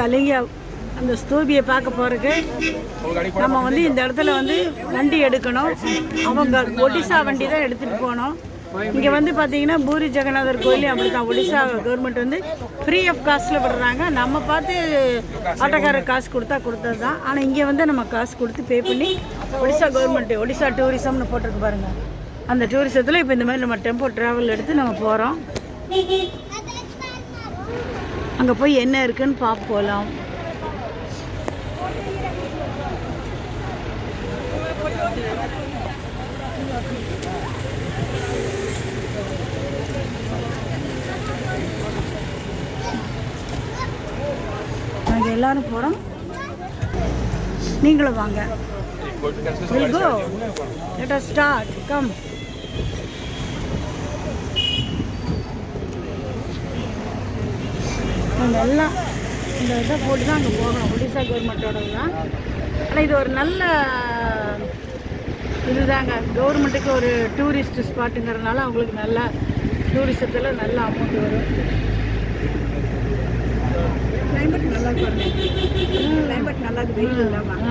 கலிங்க அந்த ஸ்தூபியை பார்க்க போகிறதுக்கு நம்ம வந்து இந்த இடத்துல வந்து வண்டி எடுக்கணும். அவங்க ஒடிசா வண்டி தான் எடுத்துகிட்டு போகணும். இங்கே வந்து பார்த்தீங்கன்னா பூரி ஜெகநாதர் கோயிலையும் அப்படி தான் ஒடிசா கவர்மெண்ட் வந்து ஃப்ரீ ஆஃப் காஸ்ட்டில் விடுறாங்க. நம்ம பார்த்து ஆட்டோக்காரர் காசு கொடுத்தது தான். ஆனால் இங்கே வந்து நம்ம காசு கொடுத்து பே பண்ணி ஒடிசா கவர்மெண்ட்டு ஒடிசா டூரிசம்னு போட்டிருக்கு பாருங்கள். அந்த டூரிசத்தில் இப்போ இந்த மாதிரி நம்ம டெம்போ ட்ராவல் எடுத்து நம்ம போகிறோம். அங்கே போய் என்ன இருக்குன்னு பார்க்க போகலாம். நாங்கள் எல்லாரும் போகிறோம், நீங்களும் வாங்க. We'll go. Let us start. Come. நாங்கள் எல்லாம் இந்த இதை போட்டு தான் அங்கே போகணும், ஒடிசா கவர்மெண்ட்டோட தான். ஆனால் இது ஒரு நல்ல இதுதாங்க, கவர்மெண்ட்டுக்கு ஒரு டூரிஸ்ட் ஸ்பாட்டுங்கிறதுனால அவங்களுக்கு நல்லா டூரிசத்தில் நல்ல அமௌண்ட் வரும். கிளைமேட் நல்லா இருக்கும், கிளைமேட் நல்லா இருக்கு, வெயில் இல்லாமல்.